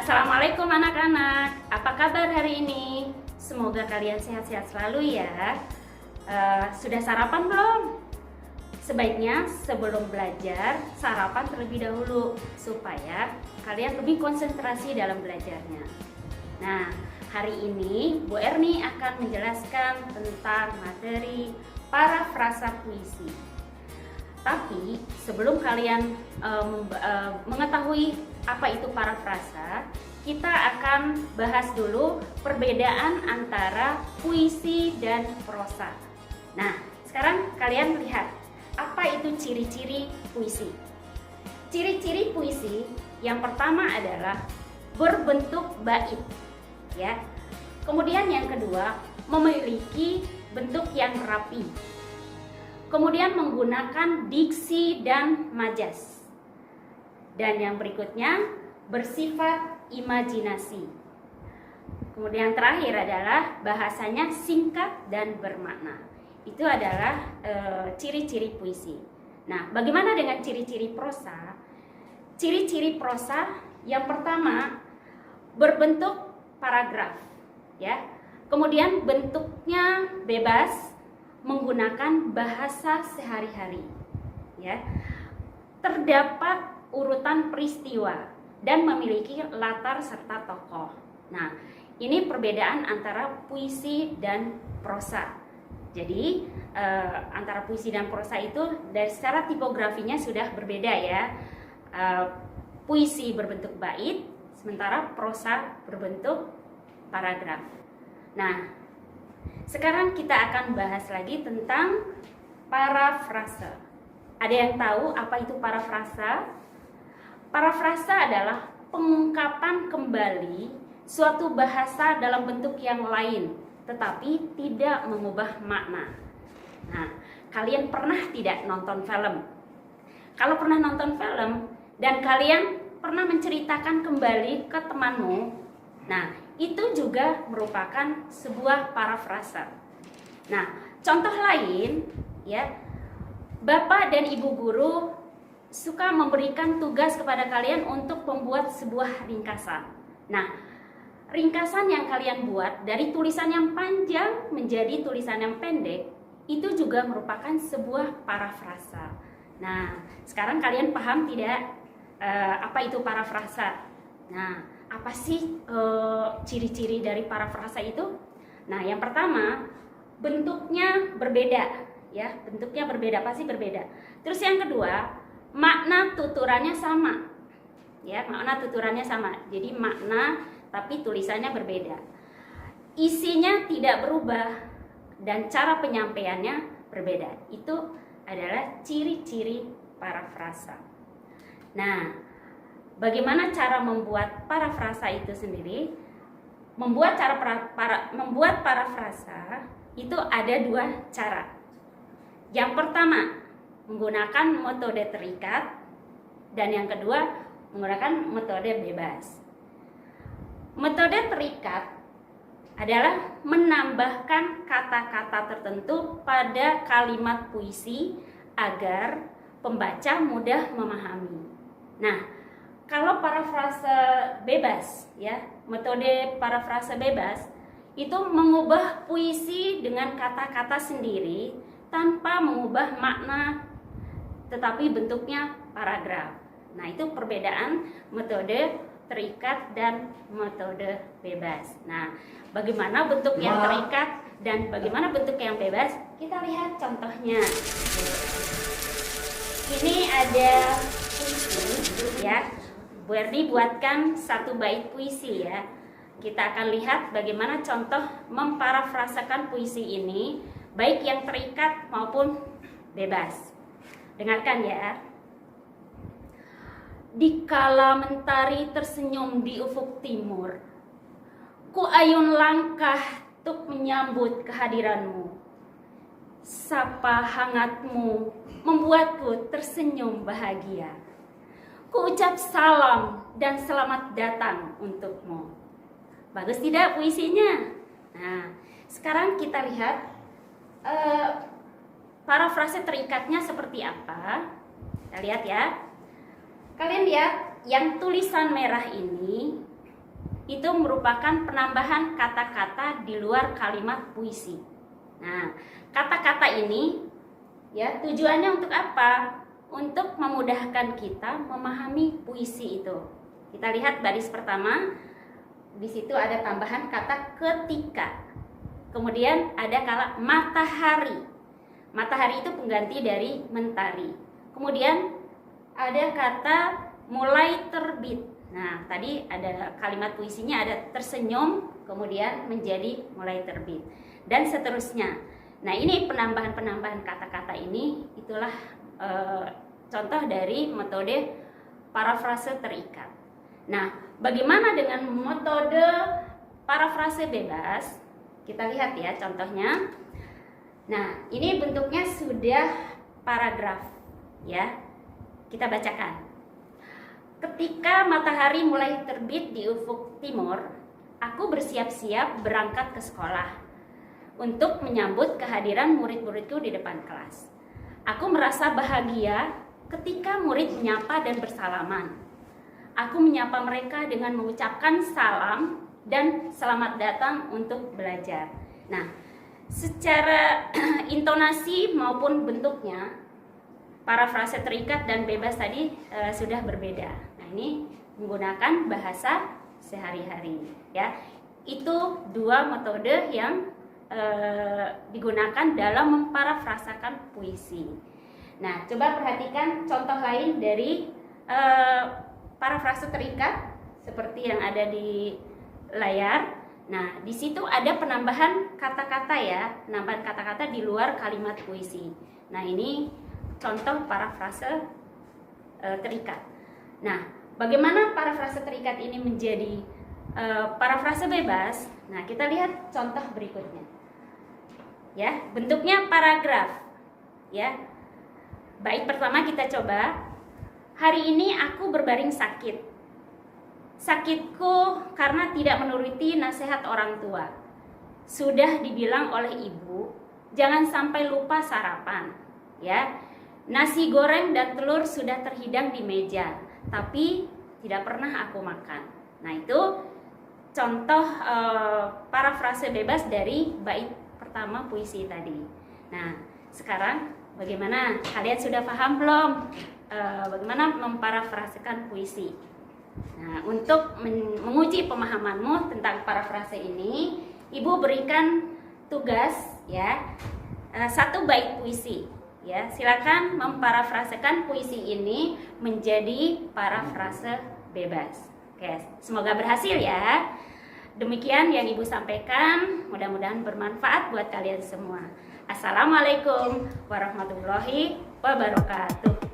Assalamualaikum anak-anak, apa kabar hari ini? Semoga kalian sehat-sehat selalu ya. Sudah sarapan belum? Sebaiknya sebelum belajar, sarapan terlebih dahulu supaya kalian lebih konsentrasi dalam belajarnya. Nah, hari ini Bu Erni akan menjelaskan tentang materi parafrasa puisi. Tapi sebelum kalian mengetahui apa itu parafrasa, kita akan bahas dulu perbedaan antara puisi dan prosa. Nah, sekarang kalian lihat apa itu ciri-ciri puisi. Ciri-ciri puisi yang pertama adalah berbentuk bait, ya. Kemudian yang kedua, memiliki bentuk yang rapi. Kemudian menggunakan diksi dan majas. Dan yang berikutnya bersifat imajinasi. Kemudian terakhir adalah bahasanya singkat dan bermakna. Itu adalah ciri-ciri puisi. Nah, bagaimana dengan ciri-ciri prosa? Ciri-ciri prosa yang pertama berbentuk paragraf, ya. Kemudian bentuknya bebas, menggunakan bahasa sehari-hari, ya. Terdapat urutan peristiwa dan memiliki latar serta tokoh. Nah, ini perbedaan antara puisi dan prosa. Jadi antara puisi dan prosa itu dari secara tipografinya sudah berbeda ya. Puisi berbentuk bait, sementara prosa berbentuk paragraf. Nah, sekarang kita akan bahas lagi tentang parafrasa. Ada yang tahu apa itu parafrasa? Parafrasa adalah pengungkapan kembali suatu bahasa dalam bentuk yang lain, tetapi tidak mengubah makna. Nah, kalian pernah tidak nonton film? Kalau pernah nonton film dan kalian pernah menceritakan kembali ke temanmu, nah itu juga merupakan sebuah parafrasa. Nah, contoh lain, ya, Bapak dan Ibu guru suka memberikan tugas kepada kalian untuk membuat sebuah ringkasan. Nah, ringkasan yang kalian buat dari tulisan yang panjang menjadi tulisan yang pendek, itu juga merupakan sebuah parafrasa. Nah, sekarang kalian paham tidak apa itu parafrasa? Nah, apa sih ciri-ciri dari parafrasa itu? Nah, yang pertama, bentuknya berbeda, ya, bentuknya berbeda, pasti berbeda. Terus yang kedua, makna tuturannya sama, ya, makna tuturannya sama. Jadi makna tapi tulisannya berbeda. Isinya tidak berubah dan cara penyampaiannya berbeda. Itu adalah ciri-ciri parafrasa. Nah, bagaimana cara membuat parafrasa itu sendiri? Membuat parafrasa itu ada dua cara. Yang pertama, menggunakan metode terikat, dan yang kedua menggunakan metode bebas. Metode terikat adalah menambahkan kata-kata tertentu pada kalimat puisi agar pembaca mudah memahami. Nah, kalau parafrase bebas, ya, metode parafrase bebas itu mengubah puisi dengan kata-kata sendiri tanpa mengubah makna, tetapi bentuknya paragraf. Nah, itu perbedaan metode terikat dan metode bebas. Nah, bagaimana bentuk yang terikat dan bagaimana bentuk yang bebas? Kita lihat contohnya. Ini ada puisi, ya. Bu Erni buatkan satu bait puisi, ya. Kita akan lihat bagaimana contoh memparafrasakan puisi ini, baik yang terikat maupun bebas. Dengarkan ya. Dikala mentari tersenyum di ufuk timur, ku ayun langkah tuk menyambut kehadiranmu. Sapa hangatmu membuatku tersenyum bahagia. Ku ucap salam dan selamat datang untukmu. Bagus tidak puisinya? Nah, sekarang kita lihat parafrase terikatnya seperti apa. Kita lihat ya. Kalian lihat yang tulisan merah ini itu merupakan penambahan kata-kata di luar kalimat puisi. Nah, kata-kata ini ya tujuannya untuk apa? Untuk memudahkan kita memahami puisi itu. Kita lihat baris pertama, di situ ada tambahan kata ketika. Kemudian ada kata matahari. Matahari itu pengganti dari mentari. Kemudian ada kata mulai terbit. Nah, tadi ada kalimat puisinya ada tersenyum, kemudian menjadi mulai terbit. Dan seterusnya. Nah, ini penambahan-penambahan kata-kata ini itulah contoh dari metode parafrase terikat. Nah, bagaimana dengan metode parafrase bebas? Kita lihat ya contohnya. Nah, ini bentuknya sudah paragraf ya. Kita bacakan. Ketika matahari mulai terbit di ufuk timur, aku bersiap-siap berangkat ke sekolah untuk menyambut kehadiran murid-muridku di depan kelas. Aku merasa bahagia ketika murid menyapa dan bersalaman. Aku menyapa mereka dengan mengucapkan salam dan selamat datang untuk belajar. Nah, secara intonasi maupun bentuknya, parafrase terikat dan bebas tadi sudah berbeda. Nah, ini menggunakan bahasa sehari-hari ya. Itu dua metode yang digunakan dalam memparafrasakan puisi. Nah, coba perhatikan contoh lain dari parafrase terikat seperti yang ada di layar. Nah, di situ ada penambahan kata-kata ya, penambahan kata-kata di luar kalimat puisi. Nah, ini contoh parafrase terikat. Nah, bagaimana parafrase terikat ini menjadi parafrase bebas? Nah, kita lihat contoh berikutnya. Ya, bentuknya paragraf. Ya. Bait pertama kita coba. Hari ini aku berbaring sakit. Sakitku karena tidak menuruti nasihat orang tua. Sudah dibilang oleh ibu, jangan sampai lupa sarapan. Ya. Nasi goreng dan telur sudah terhidang di meja, tapi tidak pernah aku makan. Nah, itu contoh parafrase bebas dari bait pertama puisi tadi. Nah, sekarang bagaimana? Kalian sudah paham belum bagaimana memparafrasekan puisi? Nah, untuk menguji pemahamanmu tentang parafrase ini, Ibu berikan tugas ya, satu bait puisi. Ya, silakan memparafrasekan puisi ini menjadi parafrase bebas. Oke, semoga berhasil ya. Demikian yang Ibu sampaikan, mudah-mudahan bermanfaat buat kalian semua. Assalamualaikum warahmatullahi wabarakatuh.